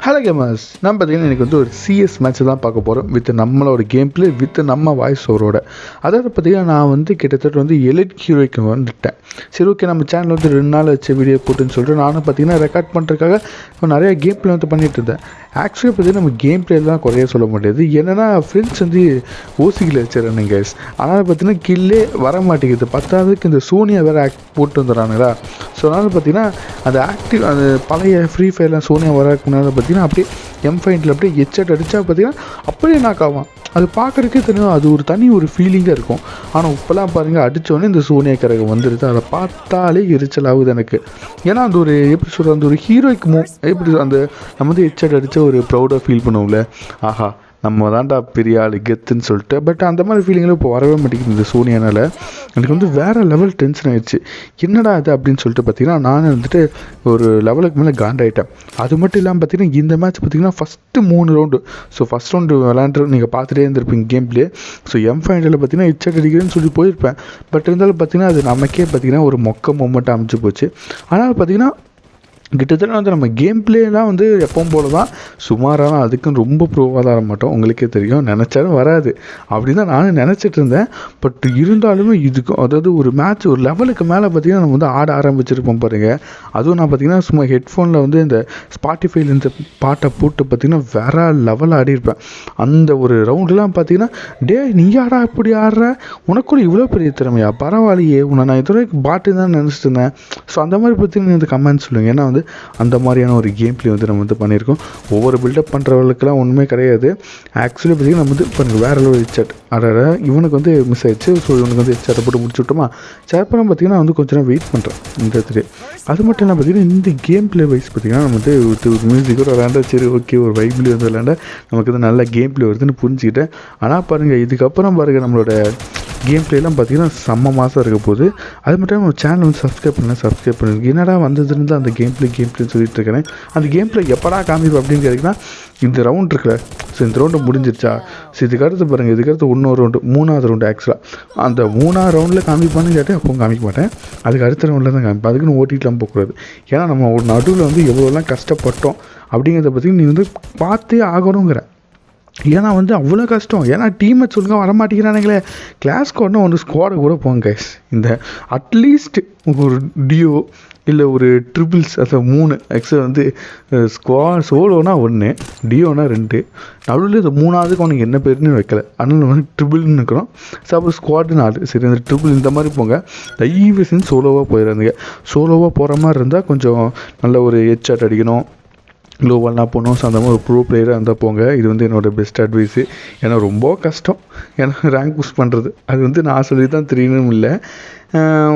Hello gamers, நம்ம பார்த்தீங்கன்னா எனக்கு வந்து ஒரு சிஎஸ் மேட்ச் தான் பார்க்க போகிறோம் வித் நம்மளோட கேம் பிளே வித் நம்ம வாய்ஸ் ஓவரோட. அதாவது பார்த்தீங்கன்னா நான் வந்து கிட்டத்தட்ட வந்து எலிட் ஹீரோய்க்கு வந்துட்டேன். சரி, ஓகே, நம்ம சேனல் வந்து 2 நாள் வச்சு வீடியோ போட்டுன்னு சொல்லிட்டு நானும் பார்த்தீங்கன்னா ரெக்கார்ட் பண்ணுறதுக்காக நிறைய கேம் பிளே வந்து பண்ணிட்டு இருந்தேன். ஆக்சுவலி பார்த்தீங்கன்னா நம்ம கேம் பிளேலாம் குறைய சொல்ல முடியாது. என்னென்னா ஃப்ரெண்ட்ஸ் வந்து ஓசிக்கில் வச்சுருந்தேன் கைஸ். ஆனால் பார்த்தீங்கன்னா கில்லே வர மாட்டேங்குது. பத்தாவதுக்கு இந்த சோனியா வேறு போட்டு வந்துடுறானுங்களா. ஸோ அதனால் பார்த்தீங்கன்னா அந்த ஆக்டிவ் அந்த பழைய ஃப்ரீ ஃபயர்லாம் சோனியா வரக்கு முன்னாடி பார்த்தீங்கன்னா அப்படியே M5 அப்படியே ஹெட்செட் அடித்தா பார்த்தீங்கன்னா அப்படியே நாக் ஆகும். அது பார்க்குறதுக்கே தெரியும், அது ஒரு தனி ஒரு ஃபீலிங்காக இருக்கும். ஆனால் இப்போலாம் பாருங்கள், அடித்தோடனே இந்த சோனியா கரகம் வந்துடுது. அதை பார்த்தாலே எரிச்சல் ஆகுது எனக்கு. ஏன்னா அந்த ஒரு எப்படி சொல்கிற அந்த ஒரு ஹீரோய்க்கு எப்படி அந்த நம்ம வந்து ஹெட்செட் அடித்த ஒரு ப்ரௌடாக ஃபீல் பண்ணுவோம்ல, ஆஹா நம்ம தான்டா பெரிய ஆள் கெத்துன்னு சொல்லிட்டு. பட் அந்த மாதிரி ஃபீலிங்களும் இப்போ வரவே மாட்டேங்குது இந்த சோனியானால். எனக்கு வந்து வேறு லெவல் டென்ஷன் ஆகிடுச்சு. என்னடா அது அப்படின்னு சொல்லிட்டு பார்த்தீங்கன்னா நான் வந்துட்டு ஒரு லெவலுக்கு மேலே காண்டாயிட்டேன். அது மட்டும் இல்லாமல் பார்த்தீங்கன்னா இந்த மேட்ச் பார்த்தீங்கன்னா first 3 round. So first round விளாண்டு நீங்கள் பார்த்துட்டே இருந்திருப்பீங்க கேம் பிளே. ஸோ M5 பார்த்தீங்கன்னா ஹெட்செட் அடிக்கிறேன்னு சொல்லி போயிருப்பேன். பட் இருந்தாலும் பார்த்தீங்கன்னா அது நமக்கே பார்த்தீங்கன்னா ஒரு மொக்க மொமெண்ட் அமைச்சு போச்சு. ஆனால் பார்த்தீங்கன்னா கிட்டத்தட்ட வந்து நம்ம கேம் பிளேலாம் வந்து எப்பவும் போல தான் சுமாராக தான். அதுக்குன்னு ரொம்ப ப்ரோவாக தான் மாட்டோம், உங்களுக்கே தெரியும். நினச்சாலும் வராது அப்படின்னு தான் நானும் நினச்சிட்டு இருந்தேன். பட் இருந்தாலுமே இதுக்கு அதாவது ஒரு மேட்ச் ஒரு லெவலுக்கு மேலே பார்த்திங்கன்னா நம்ம வந்து ஆட ஆரம்பிச்சிருப்போம் பாருங்கள். அதுவும் நான் பார்த்திங்கன்னா சும்மா ஹெட்ஃபோனில் வந்து இந்த ஸ்பாட்டிஃபைல இந்த பாட்டை போட்டு பார்த்திங்கன்னா வேறு லெவல் ஆடிருப்பேன். அந்த ஒரு ரவுண்டுலாம் பார்த்திங்கன்னா நீ ஆடா இப்படி ஆடுற, உனக்குள்ள இவ்வளோ பெரிய திறமையா, பரவாயில்லையே, உன்னை நான் இதுவரை பாட்டு தான் நினச்சிட்டு இருந்தேன். ஸோ அந்த மாதிரி பார்த்திங்கன்னா இந்த கமெண்ட் சொல்லுங்கள். ஏன்னா வந்து அந்த மாதிரியான ஒரு கேம் பிளே வந்து நம்ம வந்து பண்ணியிருக்கோம். ஒவ்வொரு பில்டப் பண்ணுறவங்களுக்குலாம் ஒன்றுமே கிடையாது. ஆக்சுவலி பார்த்திங்கன்னா நம்ம வந்து இப்போ வேறு லெவல் ஹெட்செட் அட இவனுக்கு வந்து மிஸ் ஆயிடுச்சு. ஸோ இவனுக்கு வந்து ஹெட்செட்டை போட்டு முடிச்சு விட்டோமா. சேப்பரம் பார்த்திங்கன்னா வந்து கொஞ்சம் நேரம் வெயிட் பண்ணுறேன் இந்த இடத்துல. அது மட்டும் இல்லாமல் பார்த்திங்கன்னா இந்த கேம் பிளே வைஸ் பார்த்திங்கன்னா நம்ம வந்து ஒரு மியூசிக்கோட விளாண்டா சரி ஓகே, ஒரு வைப்லேயே வந்து விளாண்டா நமக்கு வந்து நல்ல கேம் பிளே வருதுன்னு புரிஞ்சுக்கிட்டேன். ஆனால் பாருங்கள் இதுக்கப்புறம் பாருங்கள் நம்மளோட கேம் பிளேலாம் பார்த்திங்கன்னா செம்ம மாதம் இருக்க போகுது. அது மட்டும் நம்ம சேனல் வந்து சப்ஸ்கிரைப் பண்ணுங்க. என்னடா வந்ததுலேருந்து அந்த கேம் பிளேன்னு சொல்லிட்டு இருக்கிறேன். அந்த கேம் பிளே எப்படா காமிப்போம் அப்படின்னு கேட்டிங்கன்னா இந்த ரவுண்ட் இருக்குல்ல. ஸோ இந்த ரவுண்டு முடிஞ்சிருச்சா. ஸோ இதுக்கடுத்து பாருங்கள், இதுக்கடுத்து இன்னொரு ரவுண்டு 3வது ரவுண்டு. ஆக்சுவலாக அந்த 3வது ரவுண்டில் காமிப்பான்னு கேட்டேன், அப்போ காமிக்க மாட்டேன். அதுக்கு அடுத்த ரவுண்டில் தான் காமிப்பேன். அதுக்குன்னு ஓட்டிட்டுலாம் போகக்கூடாது. ஏன்னா நம்ம ஒரு நடுவில் வந்து எவ்வளோலாம் கஷ்டப்பட்டோம் அப்படிங்கிறத பற்றி நீ வந்து பார்த்தே ஆகணுங்கிற. ஏன்னா வந்து அவ்வளோ கஷ்டம். ஏன்னா டீம்மேட்ஸ் ஒழுங்காக வரமாட்டேங்கிறானுங்களே. கிளாஸ் கோட்னா ஒன்று ஸ்குவாடை கூட போங்க கைஸ். இந்த அட்லீஸ்ட் ஒரு டியோ இல்லை ஒரு ட்ரிபிள்ஸ், அதை 3 ஆக்சுவலாக வந்து சோலோனா 1, டியோனா 2, நடுவில் இந்த 3வதுக்கு அவனுக்கு என்ன பேருன்னு வைக்கல. அதனால் வந்து ட்ரிபிள்னு இருக்கிறோம். ஸோ அப்புறம் ஸ்குவாடு 4. சரி, இந்த ட்ரிபிள் இந்த மாதிரி போங்க. தயவு செஞ்சு சோலோவாக போயிடாதுங்க. சோலோவாக போகிற மாதிரி இருந்தால் கொஞ்சம் நல்ல ஒரு ஹெட்செட் அடிக்கணும், க்ளோவல்லாம் போகணும். ஸோ அந்த மாதிரி ஒரு ப்ரோ பிளேயராக இருந்தால் போங்க. இது வந்து என்னோடய பெஸ்ட் அட்வைஸு. ஏன்னா ரொம்ப கஷ்டம் ஏன்னா ரேங்க் புஷ் பண்ணுறது. அது வந்து நான் சொல்லி தான் தெரியணும் இல்லை,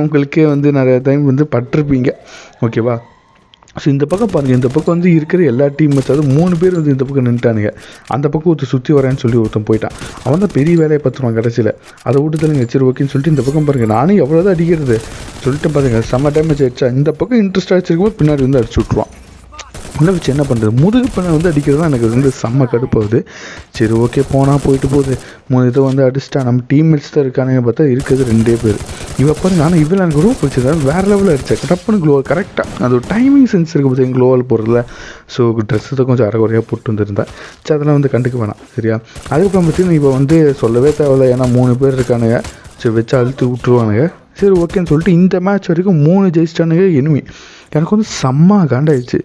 உங்களுக்கே வந்து நிறைய டைம் வந்து பட்டிருப்பீங்க. ஓகேவா. ஸோ இந்த பக்கம் பாருங்கள், இந்த பக்கம் வந்து இருக்கிற எல்லா டீம்மேட்ஸ் அதாவது 3 பேர் வந்து இந்த பக்கம் நின்ட்டானுங்க. அந்த பக்கம் ஒருத்தர் சுற்றி வரேன்னு சொல்லி ஒருத்தன் போயிட்டான். அவன் தான் பெரிய வேலையை பார்த்துருவான் கடைசியில். அதை விட்டுதலுங்க சரி ஓகேன்னு சொல்லிட்டு இந்த பக்கம் பாருங்கள், நானும் எவ்வளோதான் அடிக்கிறது சொல்லிட்டு பாருங்கள் செம்ம டேமேஜ் ஆகிடுச்சா. இந்த பக்கம் இன்ட்ரெஸ்ட் ஆகிடுச்சிருக்கும்போது பின்னாடி வந்து அடிச்சு விட்ருவான். உள்ள வச்சு என்ன பண்ணுறது, முதுகு பண்ண வந்து அடிக்கிறது தான் எனக்கு வந்து செம்ம கடுப்பாகுது. சரி ஓகே, போனால் போயிட்டு போகுது. 3 இதை வந்து அடிச்சிட்டா. நம்ம டீம்மேட்ஸ் தான் இருக்கானுங்க பார்த்தா இருக்கிறது 2 பேர். இவன் பாருங்க. ஆனால் இதில் எனக்கு ரொம்ப பிடிச்சது வேறு லெவலில் அடித்தேன். டப்புன்னு க்ளோவல் கரெக்டாக அது ஒரு டைமிங் சென்ஸ் இருக்குது பார்த்தீங்க க்ளோவல் போடுறதுல. ஸோ ட்ரெஸ்ஸை தான் கொஞ்சம் அரைக்குறையாக போட்டு வந்துருந்தேன். சரி, அதெல்லாம் வந்து கண்டுக்க வேணாம் சரியா. அதுக்கப்புறம் பார்த்தீங்கன்னா இப்போ வந்து சொல்லவே தேவையில்லை. ஏன்னா 3 பேர் இருக்கானுங்க. சரி வச்சு அழுத்தி விட்டுருவானுங்க. சரி ஓகேன்னு சொல்லிட்டு இந்த மேட்ச் வரைக்கும் 3 ஜெயிச்சிட்டானுங்க எனிமி. எனக்கு வந்து செம்ம காண்டாயிடுச்சு.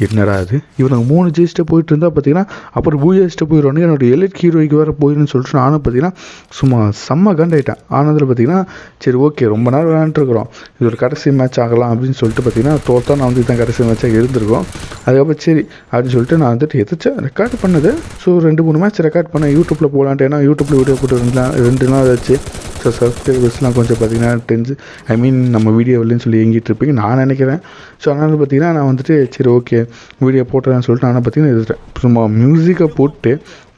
என்னடா அது இவனுக்கு 3 ஜெயிச்சிட்டு போயிட்டு இருந்தால் பார்த்தீங்கன்னா அப்புறம் பூஜிச்சிட்டு போயிடுவானு. என்னோடய எலிட் ஹீரோய்க்கு வேறு போயிடுன்னு சொல்லிட்டு நானும் பார்த்தீங்கன்னா சும்மா செம்ம காண்டாயிட்டேன். ஆனதில் பார்த்தீங்கன்னா சரி ஓகே, ரொம்ப நேரம் விளையாண்டுருக்குறோம், இது ஒரு கடைசி மேட்ச் ஆகலாம் அப்படின்னு சொல்லிட்டு பார்த்தீங்கன்னா தோற்றா நான் வந்து இதுதான் கடைசி மேட்சாக இருந்திருக்கோம். அதுக்கப்புறம் சரி அப்படின்னு சொல்லிட்டு நான் வந்துட்டு எதாச்சும் ரெக்கார்ட் பண்ணது. ஸோ 2-3 மேட்ச் ரெக்கார்ட் பண்ணேன் யூடியூப்பில் போகலான்ட்டு. ஏன்னா யூடியூப்பில் வீடியோ போட்டு 2 நாள் ஆச்சு. ஸோ சப்ஸ்கிரைபர்ஸ்லாம் கொஞ்சம் பார்த்தீங்கன்னா நம்ம வீடியோ இல்லைன்னு சொல்லி எங்கிட்டு இருப்பீங்க நான் நினைக்கிறேன். ஸோ அதனால் பார்த்தீங்கன்னா நான் வந்துட்டு சரி ஓகே வீடியோ போட்டுறேன்னு சொல்லிட்டு ஆனால் பார்த்தீங்கன்னா இது சும்மா மியூசிக்கை போட்டு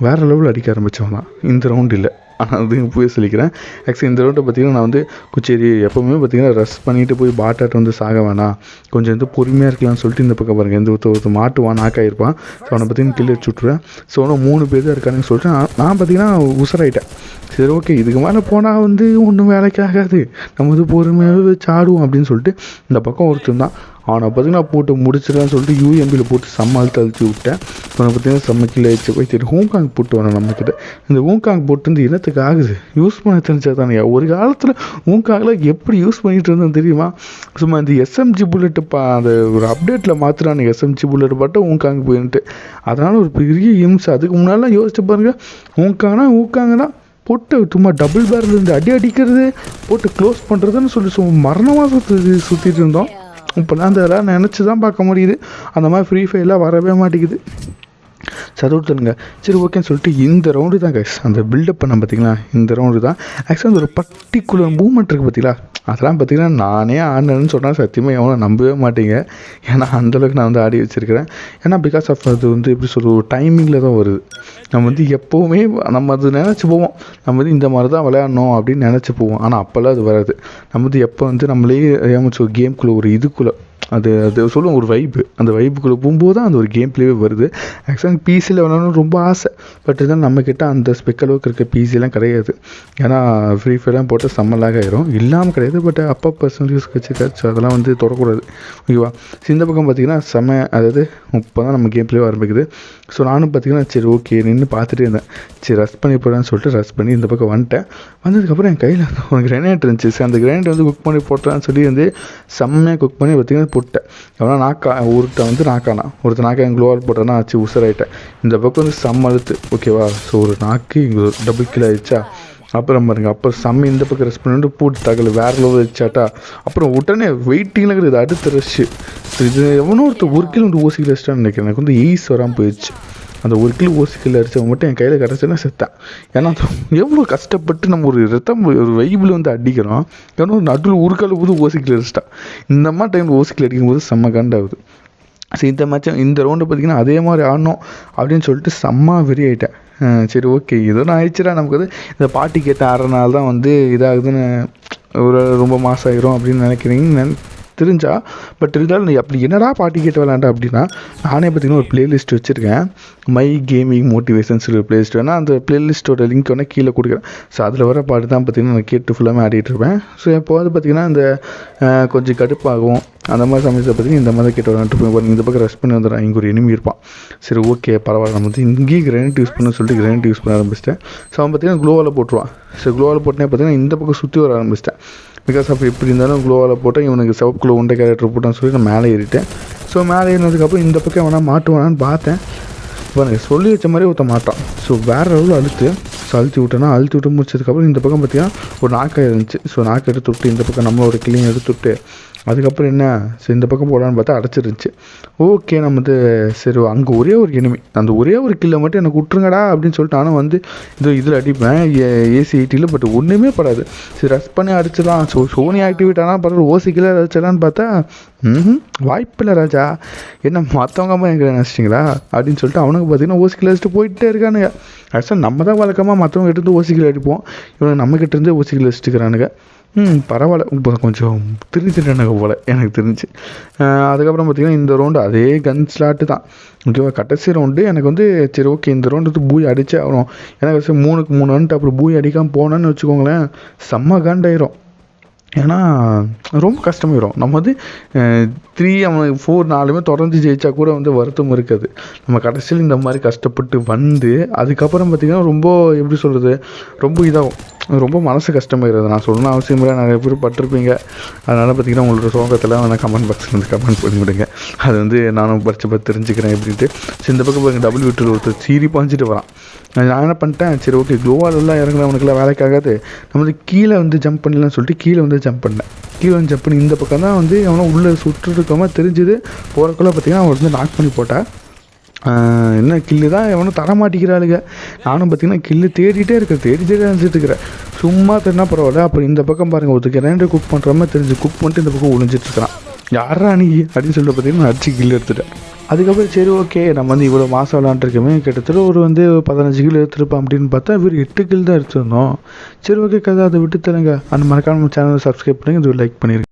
வேறு லெவலில் அடிக்க ஆரம்பித்தவன் தான் இந்த ரவுண்ட் இல்லை. ஆனால் அது போய் சொல்லிக்கிறேன். ஆக்சுவலி இந்த ரவுண்டை பார்த்திங்கன்னா நான் வந்து சரி எப்போவுமே பார்த்திங்கன்னா ரஷ் பண்ணிவிட்டு போய் பாட்டாட்ட வந்து சாக வேணாம், கொஞ்சம் வந்து பொறுமையாக இருக்கலாம்னு சொல்லிட்டு இந்த பக்கம் பாருங்கள் எந்த ஒருத்தர் மாட்டுவான் நாக்காயிருப்பான். ஸோ அவனை பார்த்திங்கன்னா கில் அடிச்சு விட்ருவேன். ஸோ அவனை 3 பேர் தான் இருக்கானுன்னு சொல்லிட்டு நான் பார்த்திங்கன்னா உசராயிட்டேன். சரி ஓகே, இதுக்கு மேலே போனால் வந்து ஒன்றும் வேலைக்கு ஆகாது, நம்ம வந்து பொறுமையாகவே வச்சு ஆடுவோம் அப்படின்னு சொல்லிட்டு இந்த பக்கம் ஒருத்தன் தான் அவனை பார்த்தீங்கன்னா போட்டு முடிச்சிடலான்னு சொல்லிட்டு யூஎம்பியில் போட்டு செம்ம அழுத்தி விட்டேன். அவனை பார்த்தீங்கன்னா செம்ம கில் ஆயிடுச்சு. போய் சரி ஹோங்காங் போட்டு வரேன் நம்மக்கிட்ட. இந்த ஹோங்காங் போட்டு வந்து என்னத்துக்கு ஆகுது, யூஸ் பண்ண தெரிஞ்சா தானே. ஒரு காலத்தில் ஹோங்காங்கில் எப்படி யூஸ் பண்ணிகிட்டு இருந்தேன் தெரியுமா? சும்மா இந்த எஸ்எம்ஜி புல்லெட்டு அந்த ஒரு அப்டேட்டில் மாற்றுறானுங்க. எஸ்எம்ஜி புல்லெட் பாட்டு ஹோங்காங் போயின்ட்டு, அதனால் ஒரு பெரிய இம்சை. அதுக்கு முன்னாடிலாம் யோசிச்சு பாருங்கள், ஹோங்காங்கன்னா போட்டு சும்மா டபுள் பேரில் இருந்து அடிக்கிறது, போட்டு க்ளோஸ் பண்ணுறதுன்னு சொல்லி சும்மா மரணமாக சுற்றிட்டு இருந்தோம். இப்போலாம் அதெல்லாம் நினச்சி தான் பார்க்க முடியுது. அந்த மாதிரி ஃப்ரீ ஃபயர்லாம் வரவே மாட்டேங்குது. சதுர்த்தனுங்க. சரி ஓகேன்னு சொல்லிட்டு இந்த ரவுண்டு தான் கைஸ் அந்த பில்டப் பண்ண பார்த்தீங்களா, இந்த ரவுண்டு தான் ஆக்சுவலாக ஒரு பர்டிகுலர் மூமெண்ட் இருக்குது பார்த்தீங்களா. அதெல்லாம் பார்த்தீங்கன்னா நானே ஆடினேன்னு சொன்னால் சத்தியமாக எவனோ நம்பவே மாட்டீங்க. ஏன்னா அந்தளவுக்கு நான் வந்து ஆடி வச்சுருக்கிறேன். ஏன்னா பிகாஸ் ஆஃப் அது வந்து எப்படி சொல்கிற ஒரு டைமிங்கில் தான் வருது. நம்ம வந்து எப்போவுமே நம்ம அது நினச்சி போவோம், நம்ம வந்து இந்த மாதிரி தான் விளையாடணும் அப்படின்னு நினச்சி போவோம். ஆனால் அப்போல்லாம் அது வராது. நம்ம வந்து எப்போ வந்து நம்மளே ஏமாச்சு கேம்குள்ளே ஒரு இதுக்குள்ளே அது சொல்லுவோம் ஒரு வைப்பு, அந்த வைப்புக்குள்ளே போகும்போது தான் அந்த ஒரு கேம் பிளேவே வருது. ஆக்சுவலாக பிசியில் விளாடணும்னு ரொம்ப ஆசை. பட் இருந்தாலும் நம்மக்கிட்ட அந்த ஸ்பெக் அளவுக்கு இருக்க பிசிலாம் கிடையாது. ஏன்னா ஃப்ரீ ஃபயர்லாம் போட்டு செம்மலாக ஆயிரும். இல்லாமல் கிடையாது, பட் அப்போ பர்சனல் யூஸ் வச்சுக்காச்சு அதெல்லாம் வந்து தொடக்கூடாது. ஓகேவா. இந்த பக்கம் பார்த்திங்கன்னா அதாவது இப்போ தான் நம்ம கேம் பிளே ஆரம்பிக்குது. ஸோ நானும் பார்த்திங்கன்னா சரி ஓகே நின்று பார்த்துட்டே இருந்தேன். சரி ரஷ் பண்ணி போடான்னு சொல்லிட்டு ரஷ் பண்ணி இந்த பக்கம் வந்துட்டேன். வந்ததுக்கப்புறம் என் கையில் ஒரு கிரைனேட் இருந்துச்சு. சரி அந்த கிரைனேட் வந்து குக் பண்ணி போட்டான்னு சொல்லி வந்து செம்மையாக குக் பண்ணி பார்த்திங்கன்னா போட்டேன். எவனா ஒருத்தன் நாக்கா க்ளோவால் போட்டேன்னா ஆச்சு உசராயிட்டேன். இந்த பக்கம் வந்து செம்ம அழுத்து. ஓகேவா. ஸோ ஒரு நாக்கு இங்கே ஒரு டபுள் கில் ஆயிடுச்சா. அப்புறம் பாருங்க அப்புறம் செம்ம இந்த பக்கம் ரெஸ்ட் பண்ணிட்டு போட்டு தகவல் வேறு லெவல் வச்சாட்டா. அப்புறம் உடனே வெயிட்டிங்கில் இருக்குது அடுத்த ரஷ்ஷு. இது எவனோ ஒரு கிலோ வந்து ஓசிக்கில் வச்சிட்டான்னு நினைக்கிறேன். எனக்கு வந்து ஈஸ் வராமல் போயிடுச்சு. அந்த ஒரு கிலோ ஓசிக்கில் அடித்தவங்க மட்டும் என் கையில் கிடச்சுன்னா செத்தேன். ஏன்னா எவ்வளோ கஷ்டப்பட்டு நம்ம ஒரு வைபிள் வந்து அடிக்கிறோம். ஏன்னா ஒரு நடுவில் உருக்கால் போது ஓசிக்கில் அடிச்சிட்டான். இந்த மாதிரி டைமில் ஓசிக்கில் அடிக்கும்போது செம்ம கண்டாகுது. ஸோ இந்த மேட்சும் இந்த ரவுண்டு பார்த்திங்கன்னா அதே மாதிரி ஆடணும் அப்படின்னு சொல்லிட்டு செம்ம வெறி ஆகிட்டேன். சரி ஓகே ஏதோ நான் ஆயிடுச்சுடா, நமக்கு வந்து இந்த பாட்டி கேட்ட ஆடுறனால தான் வந்து இதாகுதுன்னு ஒரு ரொம்ப மாதம் ஆகிரும் அப்படின்னு நினைக்கிறீங்கன்னு தெரிஞ்சா. பட் இருந்தாலும் நீ அப்படி என்னடா பாட்டி கேட்டு விளாண்டா அப்படின்னா, நானே பார்த்திங்கன்னா ஒரு ப்ளேலிஸ்ட் வச்சுருக்கேன். மை கேமிங் மோட்டிவேஷன்ஸ் ஒரு ப்ளேலிஸ்ட் வேணால் அந்த ப்ளேலிஸ்ட்டோட லிங்க் வேணால் கீழே கொடுக்குறேன். ஸோ அதில் வர பாட்டு தான் பார்த்திங்கன்னா நான் கேட்டு ஃபுல்லாமே ஆடிட்டுருப்பேன். ஸோ எப்போது பார்த்திங்கன்னா இந்த கொஞ்சம் கடுப்பாகும் அந்த மாதிரி சமயத்தில் பார்த்திங்கன்னா இந்த மாதிரி கேட்டு விளாண்டுட்டு போய் இந்த பக்கம் ரெஸ்ட் பண்ணி வந்துடுறேன். இங்கே ஒரு எனிமி இருப்பான். சரி ஓகே பரவாயில்ல, நம்ம வந்து இங்கேயும் கிரைனேட் யூஸ் பண்ண சொல்லிட்டு கிரைனேட் யூஸ் பண்ண ஆரம்பிச்சிட்டேன். ஸோ அவன் பார்த்திங்கன்னா க்ளோவால் போட்டுருவான். ஸோ க்ளோவால் போட்டனே பார்த்திங்கன்னா இந்த பக்கம் சுற்றி வர ஆரம்பிச்சிட்டேன். பிகாஸ் ஆஃப் எப்படி இருந்தாலும் க்ளோவால் போட்டால் இவனுக்கு சிவப்புக்குள்ளே உண்டை கேரக்டர் போட்டான்னு சொல்லி நான் மேலே ஏறிட்டேன். ஸோ மேலே ஏறினதுக்கப்புறம் இந்த பக்கம் வேணால் மாட்டுவானான்னு பார்த்தேன். இப்போ எனக்கு சொல்லி வச்ச மாதிரி ஒருத்த மாட்டான். ஸோ வேறு அளவில் அழுத்தி விட்டு முடிச்சதுக்கப்புறம் இந்த பக்கம் பார்த்திங்கன்னா ஒரு நாக்காய் இருந்துச்சு. ஸோ நாக்கை எடுத்து விட்டு இந்த பக்கம் நம்மளோட கிளியும் எடுத்து விட்டு அதுக்கப்புறம் என்ன சரி இந்த பக்கம் போகலான்னு பார்த்தா அடைச்சிருந்துச்சு. ஓகே நம்ம வந்து சரி அங்கே ஒரே ஒரு எனிமி, அந்த ஒரே ஒரு கில்லை மட்டும் எனக்கு விட்டுருங்கடா அப்படின்னு சொல்லிட்டு ஆனால் வந்து இதில் அடிப்பேன் ஏசி 80. பட் ஒன்றுமே படாது. சரி ரஷ் பண்ணி அடிச்சிடலாம். ஸோ சோனி ஆக்டிவேட் ஆனால் பரவாயில்ல, ஓசி கிலோ அடிச்சிடலான்னு பார்த்தா வாய்ப்பில்லை ராஜா, என்ன மற்றவங்க அம்மா எங்களை நினச்சிட்டிங்களா அப்படின்னு சொல்லிட்டு அவனுக்கு பார்த்திங்கன்னா ஓசி கிலோ அடிச்சுட்டு போயிட்டே இருக்கானுங்க. ஆக்சுவலாக நம்ம தான் வழக்கமாக மற்றவங்க கிட்டேருந்து ஓசி கிலோ அடிப்போம், இவனுக்கு நம்மக்கிட்டேருந்து ஓசி கிலோ அடிச்சுக்கிறானுங்க. பரவாயில்ல, இப்போ கொஞ்சம் திருச்சிட்டானுங்க போல் எனக்கு தெரிஞ்சு. அதுக்கப்புறம் பார்த்திங்கன்னா இந்த ரவுண்டு அதே கன் ஸ்லாட்டு தான். ஓகேவா. கடைசி ரவுண்டு எனக்கு வந்து சரி ஓகே இந்த ரவுண்டு வந்து பூய் அடித்தே ஆகணும். எனக்கு 3க்கு 3 வந்துட்டு அப்புறம் பூய் அடிக்காமல் போனோன்னு வச்சுக்கோங்களேன் செம்ம காண்டாயிரும். ஏன்னா ரொம்ப கஷ்டமாயிடும். நம்ம வந்து 3 அவனுக்கு 4 4மே தொடர்ந்து ஜெயிச்சா கூட வந்து வருத்தம் இருக்காது. நம்ம கடைசியில் இந்த மாதிரி கஷ்டப்பட்டு வந்து அதுக்கப்புறம் பார்த்திங்கன்னா ரொம்ப எப்படி சொல்கிறது ரொம்ப இதாகும், ரொம்ப மனசு கஷ்டமாயிருது. நான் சொல்லணும் அவசியம் இல்லை, நிறைய பேர் பட்டிருப்பீங்க. அதனால் பார்த்திங்கன்னா உங்களோட சோகத்தில் வேணால் கமெண்ட் பாக்ஸில் வந்து கமெண்ட் பண்ணி விடுங்க. அது வந்து நானும் பார்த்து தெரிஞ்சுக்கிறேன் எப்படின்ட்டு. ஸோ இந்த பக்கம் பாருங்கள் W2 ஒருத்தர் சீரி பாஞ்சிட்டு வரான். நான் என்ன பண்ணிட்டேன், சரி ஓகே க்ளோவாலெல்லாம் இறங்குறவனுக்குலாம் வேலைக்காகாது, நம்ம வந்து கீழே வந்து ஜம்ப் பண்ணலான்னு சொல்லிட்டு கீழே வந்து ஜம்ப் பண்ணேன். கீழே வந்து ஜம்ப் பண்ணி இந்த பக்கம் தான் வந்து அவனை உள்ளே சுட்டுருக்காமல் தெரிஞ்சுது. போகிறக்குள்ளே பார்த்திங்கன்னா அவன் வந்து நாக் பண்ணி போட்டேன். என்ன கில்லு தான் எவனும் தரமாட்டிக்கிறாளுங்க. நானும் பார்த்திங்கன்னா கில்லு தேடிட்டே நினச்சிட்டு இருக்கிறேன். சும்மா தெரினா பரவாயில்ல. அப்புறம் இந்த பக்கம் பாருங்கள் ஒருத்தருக்கு 2 குக் பண்ணுற மாதிரி தெரிஞ்சு குக் பண்ணிட்டு இந்த பக்கம் ஒளிஞ்சிட்ருக்கிறான். யாரா நீ அப்படின்னு சொல்லிட்டு பார்த்திங்கன்னா நான் அடிச்சு கில்லு எடுத்துட்டேன். அதுக்கப்புறம் சரி ஓகே நம்ம வந்து இவ்வளோ மாதம் விளாண்டுருக்கோமே, கிட்டத்தட்ட ஒரு வந்து 15 கிலோ எடுத்துருப்போம் அப்படின்னு பார்த்தா இவர் 8 கிலோ தான் எடுத்துருந்தோம். சரி ஓகே கதை அதை விட்டு தருங்க. அந்த மறக்காம நம்ம சேனலை சப்ஸ்கிரைப் பண்ணுங்கள், இது லைக் பண்ணிடுங்க.